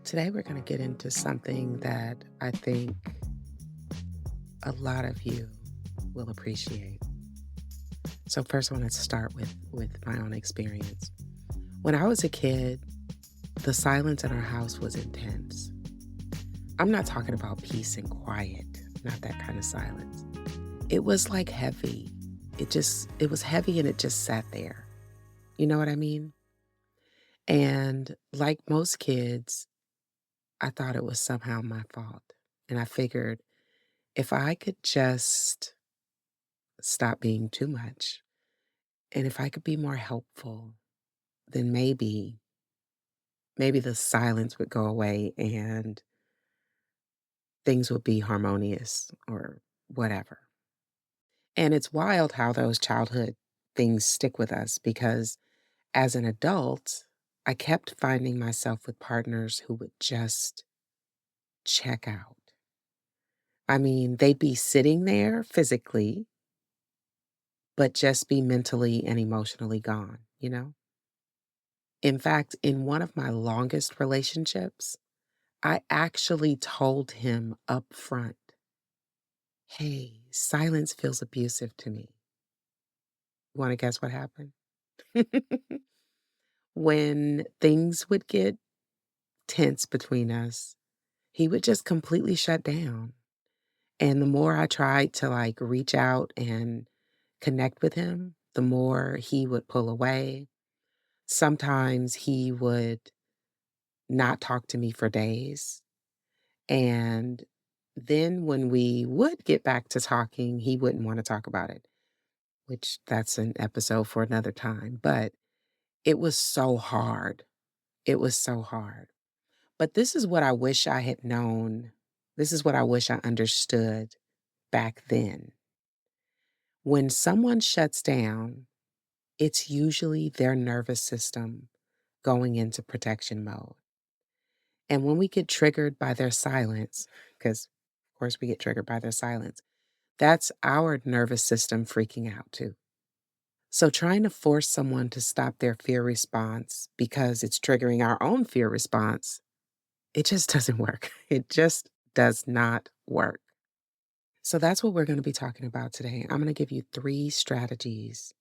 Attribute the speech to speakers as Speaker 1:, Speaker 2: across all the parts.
Speaker 1: Today, we're going to get into something that I think a lot of you will appreciate. So, first, I want to start with my own experience. When I was a kid, the silence in our house was intense. I'm not talking about peace and quiet, not that kind of silence. It was like heavy. It was heavy and it just sat there. You know what I mean? And like most kids, I thought it was somehow my fault. And I figured if I could just stop being too much, and if I could be more helpful, then maybe the silence would go away and things would be harmonious or whatever. And it's wild how those childhood things stick with us because as an adult, I kept finding myself with partners who would just check out. I mean, they'd be sitting there physically, but just be mentally and emotionally gone, you know? In fact, in one of my longest relationships, I actually told him up front, "Hey, silence feels abusive to me." Want to guess what happened? When things would get tense between us, he would just completely shut down. And the more I tried to like reach out and connect with him, the more he would pull away. Sometimes he would not talk to me for days. And then when we would get back to talking, he wouldn't want to talk about it, which that's an episode for another time. But it was so hard. It was so hard. But this is what I wish I had known. This is what I wish I understood back then. When someone shuts down, it's usually their nervous system going into protection mode. And when we get triggered by their silence, because of course we get triggered by their silence, that's our nervous system freaking out too. So trying to force someone to stop their fear response because it's triggering our own fear response, it just doesn't work. It just does not work. So that's what we're going to be talking about today. I'm going to give you three strategies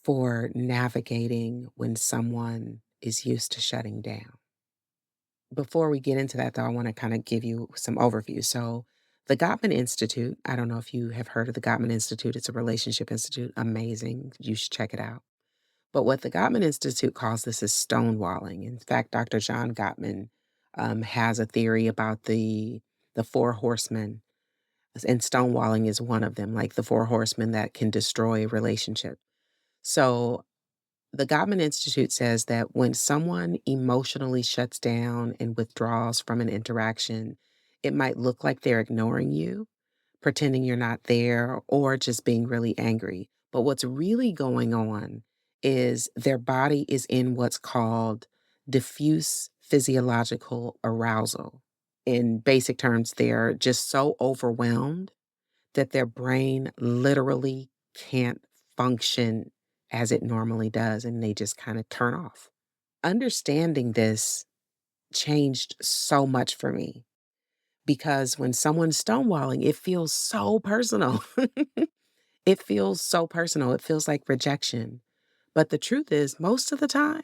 Speaker 1: for navigating when someone is used to shutting down. Before we get into that, though, I want to kind of give you some overview. So, the Gottman Institute, I don't know if you have heard of the Gottman Institute, it's a relationship institute, amazing. You should check it out. But what the Gottman Institute calls this is stonewalling. In fact, Dr. John Gottman has a theory about the four horsemen, and stonewalling is one of them, like the four horsemen that can destroy a relationship. So, the Gottman Institute says that when someone emotionally shuts down and withdraws from an interaction, it might look like they're ignoring you, pretending you're not there, or just being really angry. But what's really going on is their body is in what's called diffuse physiological arousal. In basic terms, they're just so overwhelmed that their brain literally can't function as it normally does, and they just kind of turn off. Understanding this changed so much for me because when someone's stonewalling, it feels so personal. It feels so personal. It feels like rejection. But the truth is, most of the time,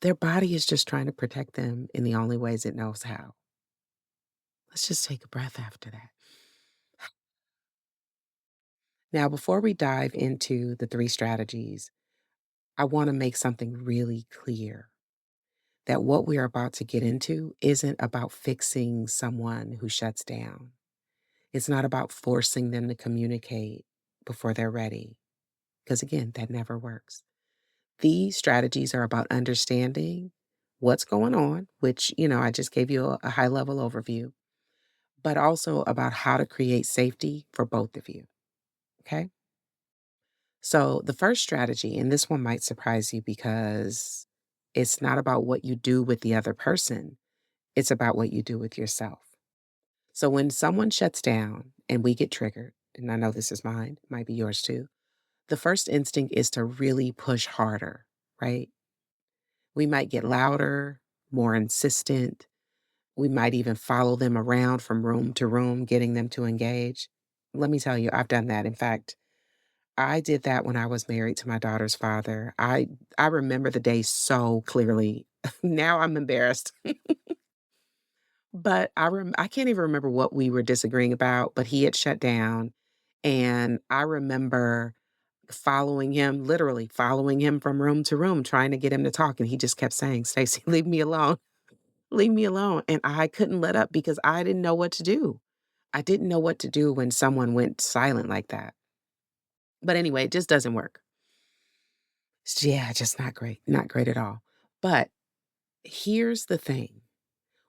Speaker 1: their body is just trying to protect them in the only ways it knows how. Let's just take a breath after that. Now, before we dive into the three strategies, I want to make something really clear that what we are about to get into isn't about fixing someone who shuts down. It's not about forcing them to communicate before they're ready, because again, that never works. These strategies are about understanding what's going on, which, I just gave you a high level overview, but also about how to create safety for both of you. Okay. So, the first strategy, and this one might surprise you because it's not about what you do with the other person, it's about what you do with yourself. So, when someone shuts down and we get triggered, and I know this is mine, might be yours too, the first instinct is to really push harder, right? We might get louder, more insistent, We might even follow them around from room to room, getting them to engage. Let me tell you, I've done that. In fact, I did that when I was married to my daughter's father. I remember the day so clearly. Now I'm embarrassed. But I can't even remember what we were disagreeing about, but he had shut down, and I remember following him, literally following him from room to room, trying to get him to talk, and he just kept saying, "Stacey, leave me alone. Leave me alone." And I couldn't let up because I didn't know what to do. I didn't know what to do when someone went silent like that. But anyway, it just doesn't work. Yeah, just not great. Not great at all. But here's the thing.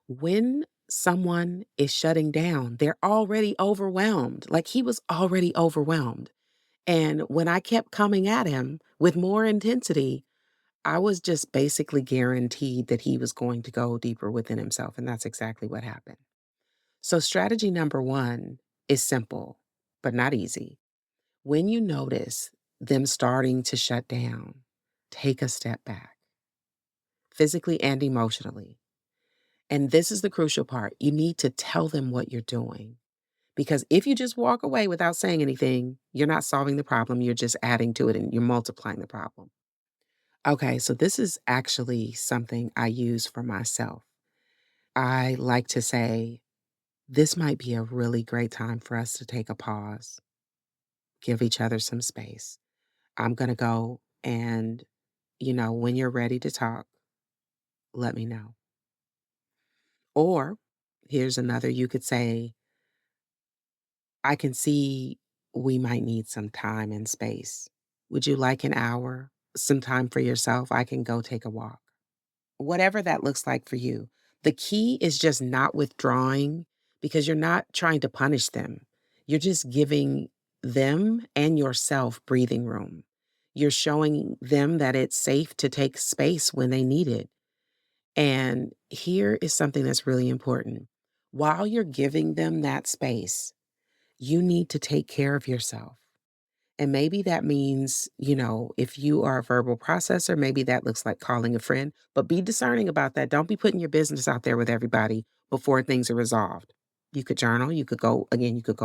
Speaker 1: When someone is shutting down, they're already overwhelmed. Like he was already overwhelmed. And when I kept coming at him with more intensity, I was just basically guaranteed that he was going to go deeper within himself. And that's exactly what happened. So, strategy number one is simple, but not easy. When you notice them starting to shut down, take a step back, physically and emotionally. And this is the crucial part. You need to tell them what you're doing. Because if you just walk away without saying anything, you're not solving the problem. You're just adding to it and you're multiplying the problem. Okay, so this is actually something I use for myself. I like to say, this might be a really great time for us to take a pause, give each other some space. I'm going to go and, when you're ready to talk, let me know. Or here's another you could say, I can see we might need some time and space. Would you like an hour? Some time for yourself? I can go take a walk. Whatever that looks like for you. The key is just not withdrawing because you're not trying to punish them. You're just giving them and yourself breathing room. You're showing them that it's safe to take space when they need it. And here is something that's really important. While you're giving them that space, you need to take care of yourself. And maybe that means, if you are a verbal processor, maybe that looks like calling a friend, but be discerning about that. Don't be putting your business out there with everybody before things are resolved. You could journal. You could go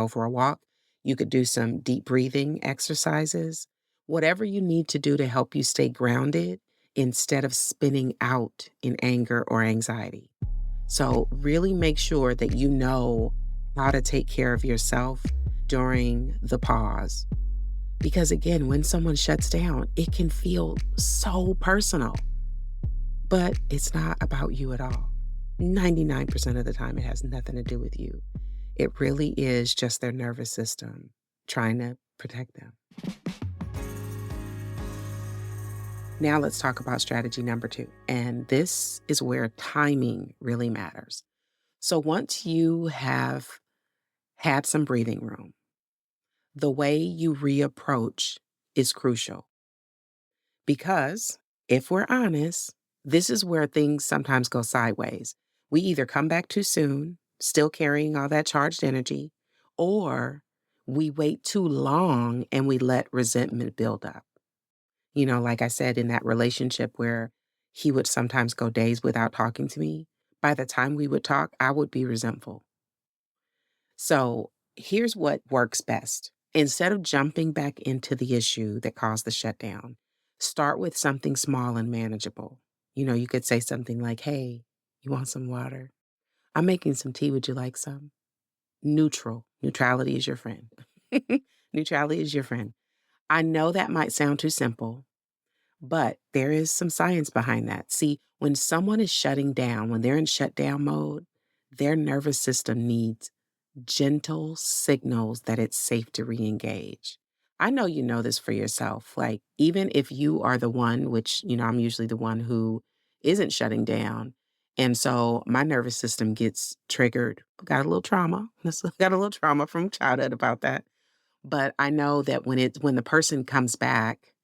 Speaker 1: for a walk. You could do some deep breathing exercises, whatever you need to do to help you stay grounded instead of spinning out in anger or anxiety. So, really make sure that you know how to take care of yourself during the pause. Because again, when someone shuts down, it can feel so personal, but it's not about you at all. 99% of the time, it has nothing to do with you. It really is just their nervous system trying to protect them. Now, let's talk about strategy number two. And this is where timing really matters. So, once you have had some breathing room, the way you reapproach is crucial. Because if we're honest, this is where things sometimes go sideways. We either come back too soon, still carrying all that charged energy, or we wait too long and we let resentment build up. Like I said, in that relationship where he would sometimes go days without talking to me, by the time we would talk, I would be resentful. So here's what works best. Instead of jumping back into the issue that caused the shutdown, start with something small and manageable. You could say something like, "Hey, you want some water? I'm making some tea. Would you like some?" Neutral. Neutrality is your friend. Neutrality is your friend. I know that might sound too simple, but there is some science behind that. See, when someone is shutting down, when they're in shutdown mode, their nervous system needs gentle signals that it's safe to re-engage. I know you know this for yourself. Like, even if you are the one, which, I'm usually the one who isn't shutting down. And so my nervous system gets triggered. Got a little trauma. Got a little trauma from childhood about that. But I know that when the person comes back,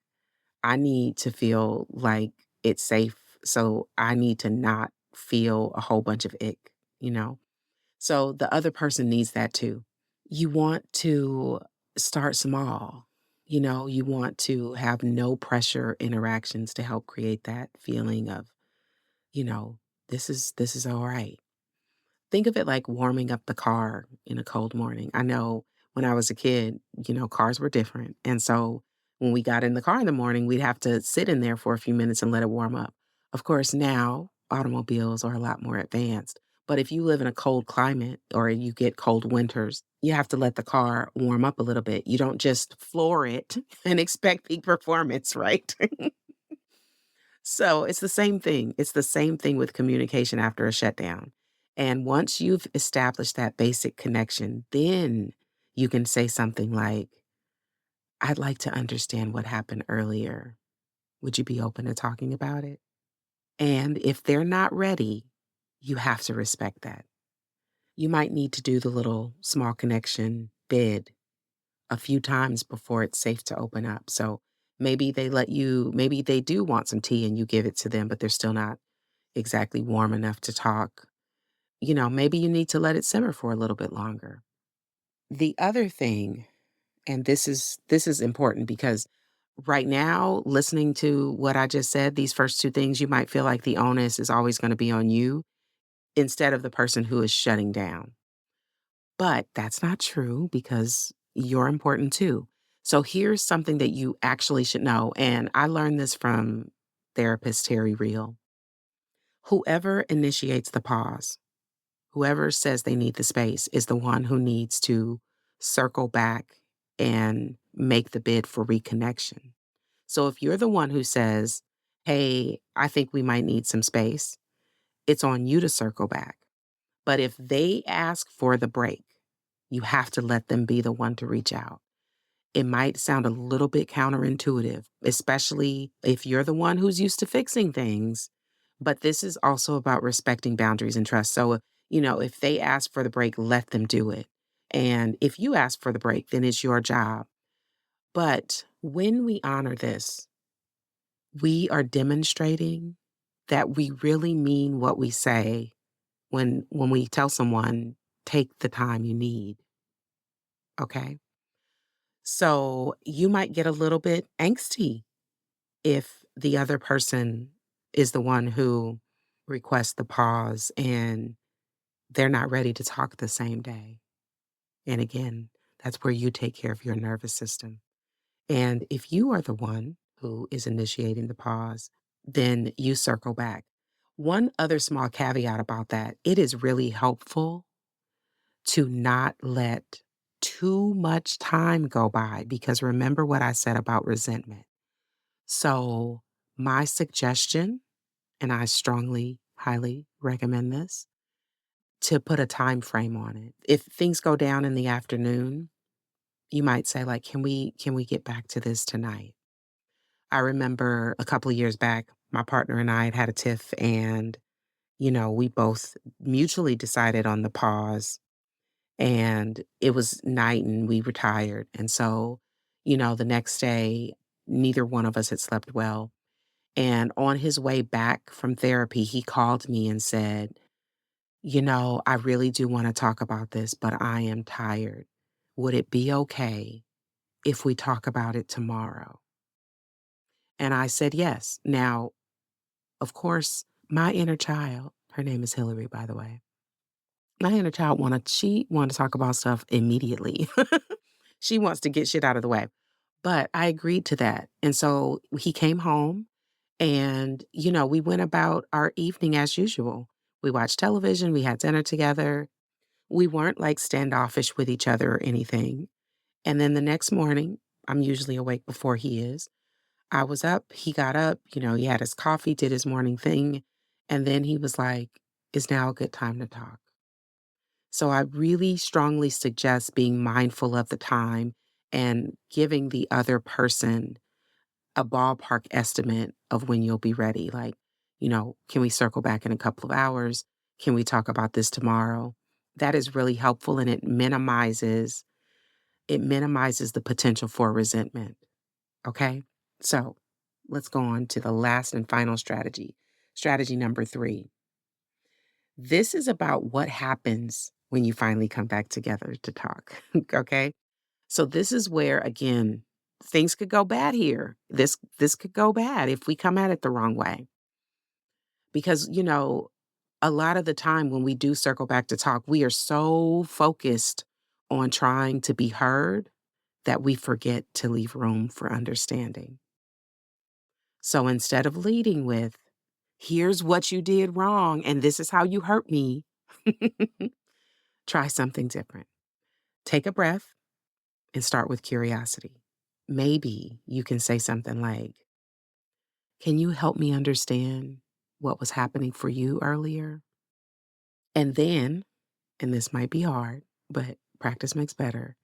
Speaker 1: I need to feel like it's safe. So I need to not feel a whole bunch of ick. So the other person needs that too. You want to start small. You want to have no pressure interactions to help create that feeling of, you know, this is all right. Think of it like warming up the car in a cold morning. I know when I was a kid, cars were different. And so when we got in the car in the morning, we'd have to sit in there for a few minutes and let it warm up. Of course, now automobiles are a lot more advanced. But if you live in a cold climate or you get cold winters, you have to let the car warm up a little bit. You don't just floor it and expect peak performance, right? So it's the same thing. It's the same thing with communication after a shutdown. And once you've established that basic connection, then you can say something like, I'd like to understand what happened earlier. Would you be open to talking about it? And if they're not ready, you have to respect that. You might need to do the little small connection bid a few times before it's safe to open up. So maybe they do want some tea and you give it to them, but they're still not exactly warm enough to talk. Maybe you need to let it simmer for a little bit longer. The other thing, and this is important because right now, listening to what I just said, these first two things, you might feel like the onus is always going to be on you instead of the person who is shutting down. But that's not true because you're important too. So here's something that you actually should know. And I learned this from therapist Terry Real. Whoever initiates the pause, whoever says they need the space is the one who needs to circle back and make the bid for reconnection. So if you're the one who says, hey, I think we might need some space, it's on you to circle back. But if they ask for the break, you have to let them be the one to reach out. It might sound a little bit counterintuitive, especially if you're the one who's used to fixing things. But this is also about respecting boundaries and trust. So, if they ask for the break, let them do it. And if you ask for the break, then it's your job. But when we honor this, we are demonstrating that we really mean what we say when we tell someone, take the time you need. Okay. So you might get a little bit angsty if the other person is the one who requests the pause and they're not ready to talk the same day. And again, that's where you take care of your nervous system. And if you are the one who is initiating the pause, then you circle back. One other small caveat about that, it is really helpful to not let too much time go by because remember what I said about resentment. So, my suggestion, and I strongly, highly recommend this, to put a time frame on it. If things go down in the afternoon, you might say like, can we get back to this tonight? I remember a couple of years back, my partner and I had a tiff and, we both mutually decided on the pause and it was night and we were tired. And so, the next day, neither one of us had slept well. And on his way back from therapy, he called me and said, I really do want to talk about this, but I am tired. Would it be okay if we talk about it tomorrow? And I said, yes. Now, of course, my inner child, her name is Hillary, by the way. My inner child she wanted to talk about stuff immediately. She wants to get shit out of the way. But I agreed to that. And so he came home and, we went about our evening as usual. We watched television, we had dinner together. We weren't like standoffish with each other or anything. And then the next morning, I'm usually awake before he is. I was up, he got up, he had his coffee, did his morning thing. And then he was like, is now a good time to talk? So I really strongly suggest being mindful of the time and giving the other person a ballpark estimate of when you'll be ready. Like, can we circle back in a couple of hours? Can we talk about this tomorrow? That is really helpful and it minimizes the potential for resentment. Okay? So, let's go on to the last and final strategy. Strategy number 3. This is about what happens when you finally come back together to talk. Okay? So this is where again, things could go bad here. This could go bad if we come at it the wrong way. Because, A lot of the time when we do circle back to talk, we are so focused on trying to be heard that we forget to leave room for understanding. So instead of leading with, here's what you did wrong and this is how you hurt me, try something different. Take a breath and start with curiosity. Maybe you can say something like, can you help me understand what was happening for you earlier? And then, and this might be hard, but practice makes better.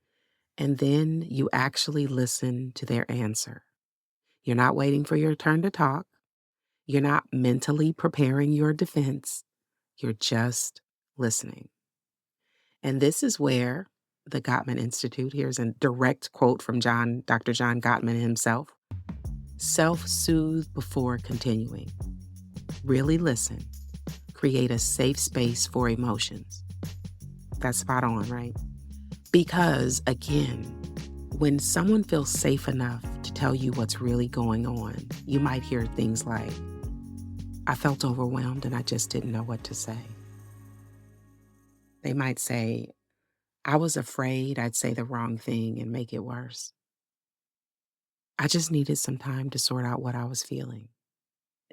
Speaker 1: And then you actually listen to their answer. You're not waiting for your turn to talk. You're not mentally preparing your defense. You're just listening. And this is where the Gottman Institute, here's a direct quote from Dr. John Gottman himself. Self-soothe before continuing. Really listen. Create a safe space for emotions. That's spot on, right? Because again, when someone feels safe enough to tell you what's really going on, you might hear things like, I felt overwhelmed and I just didn't know what to say. They might say, I was afraid I'd say the wrong thing and make it worse. I just needed some time to sort out what I was feeling.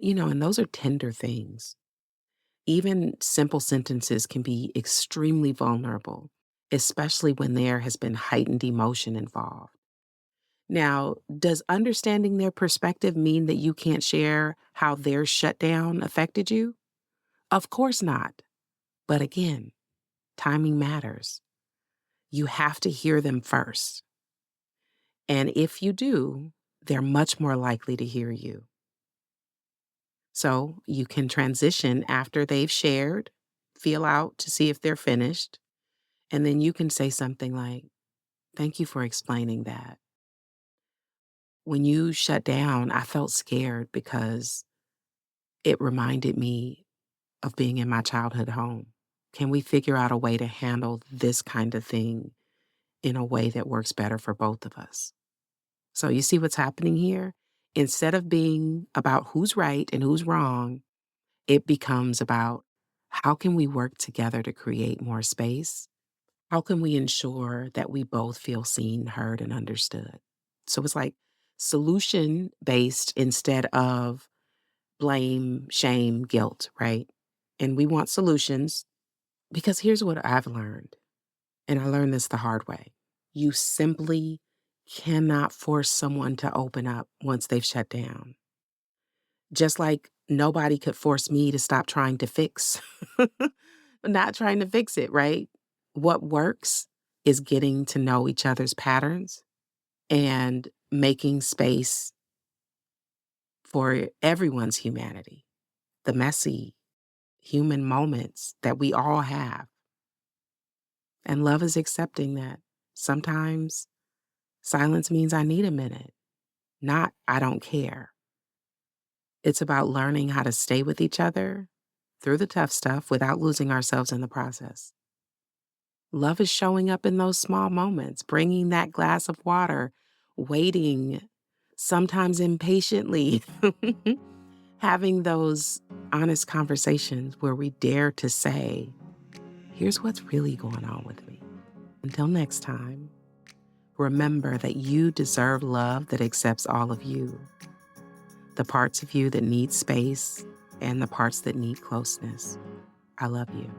Speaker 1: And those are tender things. Even simple sentences can be extremely vulnerable, especially when there has been heightened emotion involved. Now, does understanding their perspective mean that you can't share how their shutdown affected you? Of course not. But again, timing matters. You have to hear them first. And if you do, they're much more likely to hear you. So you can transition after they've shared, feel out to see if they're finished, and then you can say something like, thank you for explaining that. When you shut down, I felt scared because it reminded me of being in my childhood home. Can we figure out a way to handle this kind of thing in a way that works better for both of us? So you see what's happening here? Instead of being about who's right and who's wrong, it becomes about how can we work together to create more space? How can we ensure that we both feel seen, heard, and understood? So it's like solution based instead of blame, shame, guilt, right? And we want solutions because here's what I've learned, and I learned this the hard way. You simply cannot force someone to open up once they've shut down. Just like nobody could force me to stop trying to fix, not trying to fix it, right? What works is getting to know each other's patterns and making space for everyone's humanity, the messy human moments that we all have. And love is accepting that sometimes silence means I need a minute, not I don't care. It's about learning how to stay with each other through the tough stuff without losing ourselves in the process. Love is showing up in those small moments, bringing that glass of water, waiting, sometimes impatiently, having those honest conversations where we dare to say, here's what's really going on with me. Until next time, remember that you deserve love that accepts all of you, the parts of you that need space and the parts that need closeness. I love you.